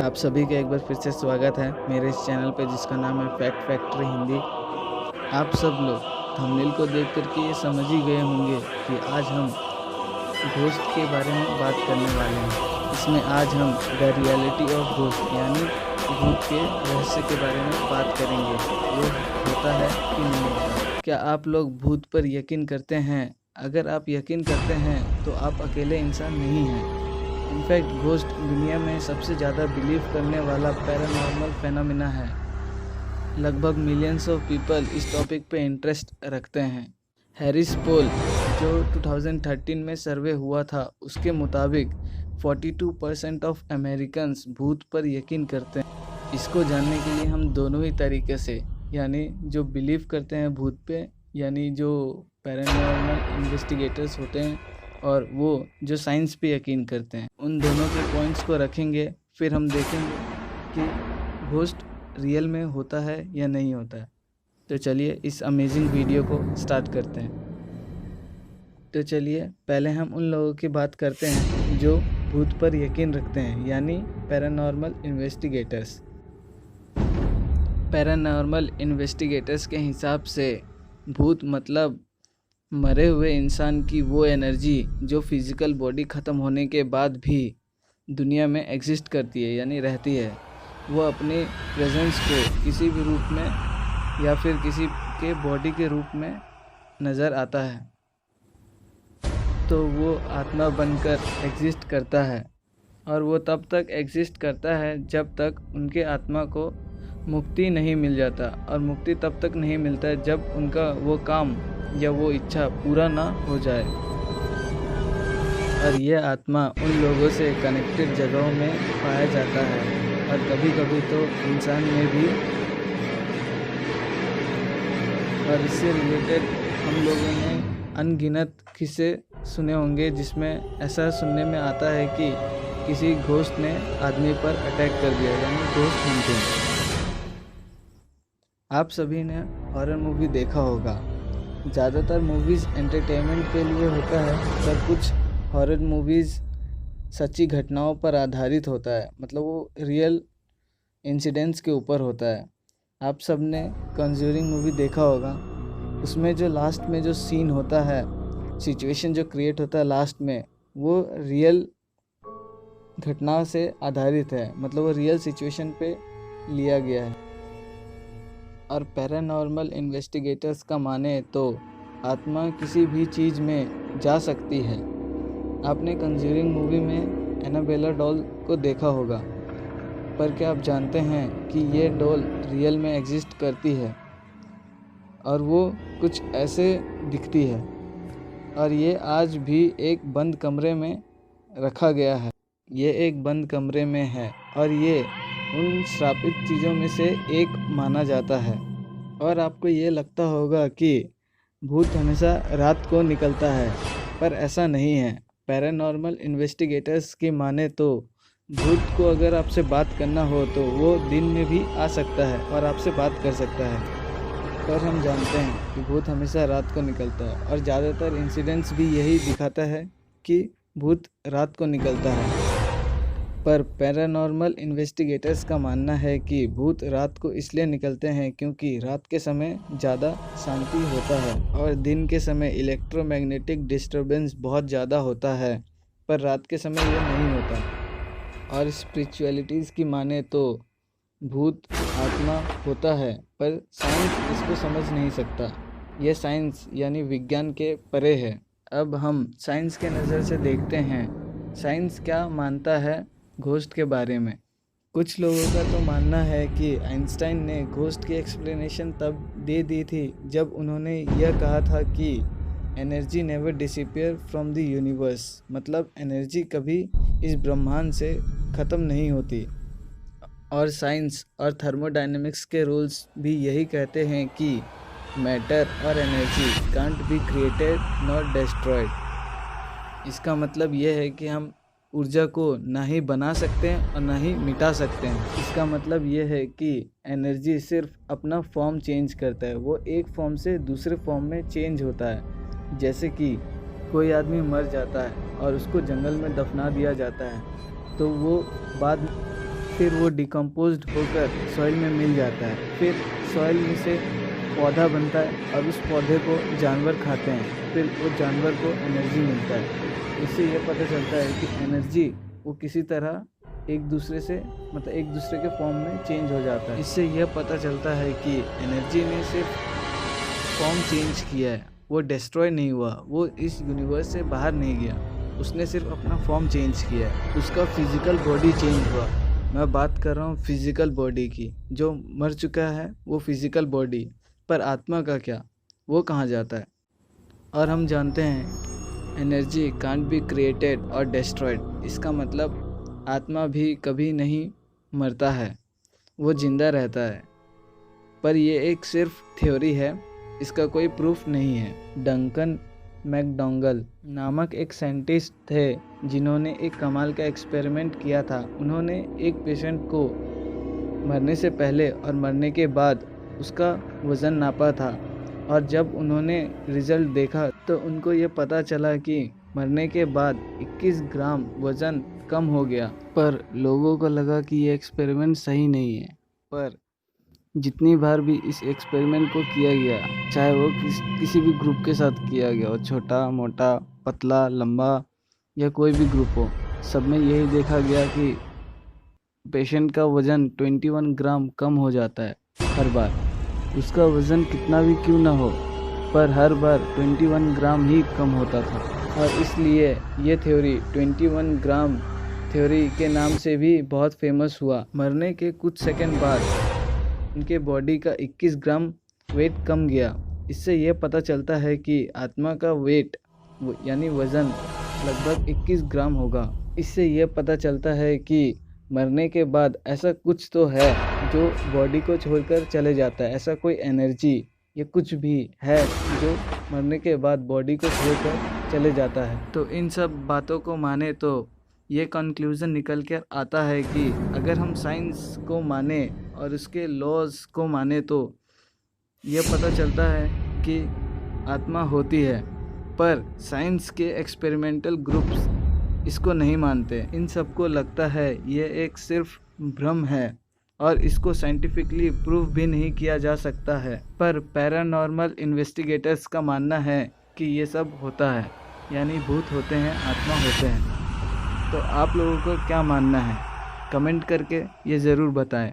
आप सभी का एक बार फिर से स्वागत है मेरे इस चैनल पे जिसका नाम है फैक्ट फैक्ट्री हिंदी। आप सब लोग थंबनेल को देख कर के ये समझ ही गए होंगे कि आज हम घोस्ट के बारे में बात करने वाले हैं। इसमें आज हम द रियलिटी ऑफ घोस्ट यानी भूत के रहस्य के बारे में बात करेंगे। वो होता है कि नहीं होता। क्या आप लोग भूत पर यकीन करते हैं? अगर आप यकीन करते हैं तो आप अकेले इंसान नहीं हैं। इनफैक्ट घोस्ट दुनिया में सबसे ज़्यादा बिलीव करने वाला पैरानॉर्मल फेनोमेना है। लगभग मिलियंस ऑफ पीपल इस टॉपिक पे इंटरेस्ट रखते हैं। हैरिस पोल जो 2013 में सर्वे हुआ था उसके मुताबिक 42% ऑफ अमेरिकन्स भूत पर यकीन करते हैं। इसको जानने के लिए हम दोनों ही तरीके से यानी जो बिलीव करते हैं भूत पे यानी जो पैरानॉर्मल इन्वेस्टिगेटर्स होते हैं और वो जो साइंस पे यकीन करते हैं, उन दोनों के पॉइंट्स को रखेंगे। फिर हम देखेंगे कि घोस्ट रियल में होता है या नहीं होता है। तो चलिए इस अमेजिंग वीडियो को स्टार्ट करते हैं। तो चलिए पहले हम उन लोगों की बात करते हैं जो भूत पर यकीन रखते हैं यानी पैरानॉर्मल इन्वेस्टिगेटर्स। पैरानॉर्मल इन्वेस्टिगेटर्स के हिसाब से भूत मतलब मरे हुए इंसान की वो एनर्जी जो फिज़िकल बॉडी ख़त्म होने के बाद भी दुनिया में एग्जिस्ट करती है यानी रहती है। वो अपने प्रेजेंस को किसी भी रूप में या फिर किसी के बॉडी के रूप में नज़र आता है तो वो आत्मा बनकर एग्जिस्ट करता है। और वो तब तक एग्जिस्ट करता है जब तक उनके आत्मा को मुक्ति नहीं मिल जाता। और मुक्ति तब तक नहीं मिलता है जब उनका वो काम या वो इच्छा पूरा ना हो जाए। और ये आत्मा उन लोगों से कनेक्टेड जगहों में पाया जाता है और कभी कभी तो इंसान में भी। और इससे रिलेटेड हम लोगों ने अनगिनत किस्से सुने होंगे जिसमें ऐसा सुनने में आता है कि किसी घोस्ट ने आदमी पर अटैक कर दिया यानी घोस्ट हंटिंग। आप सभी ने हॉरर मूवी देखा होगा। ज़्यादातर मूवीज़ एंटरटेनमेंट के लिए होता है पर कुछ हॉरर मूवीज़ सच्ची घटनाओं पर आधारित होता है, मतलब वो रियल इंसिडेंट्स के ऊपर होता है। आप सब ने कंज्यूरिंग मूवी देखा होगा। उसमें जो लास्ट में जो सीन होता है, सिचुएशन जो क्रिएट होता है लास्ट में, वो रियल घटना से आधारित है, मतलब वो रियल सिचुएशन पे लिया गया है। और पैरानॉर्मल इन्वेस्टिगेटर्स का माने तो आत्मा किसी भी चीज़ में जा सकती है। आपने कंज्यूरिंग मूवी में एनाबेला डॉल को देखा होगा, पर क्या आप जानते हैं कि ये डॉल रियल में एग्जिस्ट करती है और वो कुछ ऐसे दिखती है। और ये आज भी एक बंद कमरे में रखा गया है। ये एक बंद कमरे में है और ये उन श्रापित चीज़ों में से एक माना जाता है। और आपको ये लगता होगा कि भूत हमेशा रात को निकलता है, पर ऐसा नहीं है। पैरानॉर्मल इन्वेस्टिगेटर्स की माने तो भूत को अगर आपसे बात करना हो तो वो दिन में भी आ सकता है और आपसे बात कर सकता है। पर हम जानते हैं कि भूत हमेशा रात को निकलता है और ज़्यादातर इंसिडेंट्स भी यही दिखाता है कि भूत रात को निकलता है। पर पैरानॉर्मल इन्वेस्टिगेटर्स का मानना है कि भूत रात को इसलिए निकलते हैं क्योंकि रात के समय ज़्यादा शांति होता है और दिन के समय इलेक्ट्रोमैग्नेटिक डिस्टर्बेंस बहुत ज़्यादा होता है, पर रात के समय ये नहीं होता। और स्पिरिचुअलिटीज़ की माने तो भूत आत्मा होता है, पर साइंस इसको समझ नहीं सकता। यह साइंस यानी विज्ञान के परे है। अब हम साइंस के नज़र से देखते हैं साइंस क्या मानता है घोस्ट के बारे में। कुछ लोगों का तो मानना है कि आइंस्टाइन ने घोस्ट की एक्सप्लेनेशन तब दे दी थी जब उन्होंने यह कहा था कि energy never disappear from the universe, मतलब एनर्जी कभी इस ब्रह्मांड से ख़त्म नहीं होती। और साइंस और थर्मोडायनेमिक्स के रूल्स भी यही कहते हैं कि मैटर और energy can't be created not destroyed. इसका मतलब यह है कि हम ऊर्जा को ना ही बना सकते हैं और ना ही मिटा सकते हैं। इसका मतलब ये है कि एनर्जी सिर्फ अपना फॉर्म चेंज करता है, वो एक फॉर्म से दूसरे फॉर्म में चेंज होता है। जैसे कि कोई आदमी मर जाता है और उसको जंगल में दफना दिया जाता है तो वो बाद फिर वो डिकम्पोज्ड होकर सॉइल में मिल जाता है। फिर सॉइल में से पौधा बनता है और उस पौधे को जानवर खाते हैं। फिर वो जानवर को एनर्जी मिलता है। इससे ये पता चलता है कि एनर्जी वो किसी तरह एक दूसरे के फॉर्म में चेंज हो जाता है। इससे यह पता चलता है कि एनर्जी ने सिर्फ फॉर्म चेंज किया है, वो डिस्ट्रॉय नहीं हुआ, वो इस यूनिवर्स से बाहर नहीं गया, उसने सिर्फ अपना फॉर्म चेंज किया है, उसका फिजिकल बॉडी चेंज हुआ। मैं बात कर रहा हूँ फिजिकल बॉडी की। जो मर चुका है वो फिजिकल बॉडी, पर आत्मा का क्या, वो कहाँ जाता है? और हम जानते हैं एनर्जी कांट बी क्रिएटेड और डिस्ट्रॉयड। इसका मतलब आत्मा भी कभी नहीं मरता है, वो जिंदा रहता है। पर ये एक सिर्फ थ्योरी है, इसका कोई प्रूफ नहीं है। डंकन मैकडोगल नामक एक साइंटिस्ट थे जिन्होंने एक कमाल का एक्सपेरिमेंट किया था। उन्होंने एक पेशेंट को मरने से पहले और मरने के बाद उसका वज़न नापा था, और जब उन्होंने रिज़ल्ट देखा तो उनको ये पता चला कि मरने के बाद 21 ग्राम वज़न कम हो गया। पर लोगों को लगा कि ये एक्सपेरिमेंट सही नहीं है। पर जितनी बार भी इस एक्सपेरिमेंट को किया गया, चाहे वो किसी भी ग्रुप के साथ किया गया हो, छोटा मोटा पतला लंबा या कोई भी ग्रुप हो, सब में यही देखा गया कि पेशेंट का वज़न 21 ग्राम कम हो जाता है हर बार। उसका वज़न कितना भी क्यों ना हो, पर हर बार 21 ग्राम ही कम होता था। और इसलिए ये थ्योरी 21 ग्राम थ्योरी के नाम से भी बहुत फेमस हुआ। मरने के कुछ सेकंड बाद उनके बॉडी का 21 ग्राम वेट कम गया। इससे यह पता चलता है कि आत्मा का वेट यानी वज़न लगभग 21 ग्राम होगा। इससे यह पता चलता है कि मरने के बाद ऐसा कुछ तो है जो बॉडी को छोड़कर चले जाता है। ऐसा कोई एनर्जी या कुछ भी है जो मरने के बाद बॉडी को छोड़कर चले जाता है। तो इन सब बातों को माने तो ये कंक्लूज़न निकल कर आता है कि अगर हम साइंस को माने और उसके लॉज को माने तो ये पता चलता है कि आत्मा होती है। पर साइंस के एक्सपेरिमेंटल ग्रुप्स इसको नहीं मानते। इन सबको लगता है ये एक सिर्फ भ्रम है और इसको साइंटिफिकली प्रूव भी नहीं किया जा सकता है। पर पैरानॉर्मल इन्वेस्टिगेटर्स का मानना है कि ये सब होता है, यानी भूत होते हैं, आत्मा होते हैं। तो आप लोगों को क्या मानना है? कमेंट करके ये ज़रूर बताएं।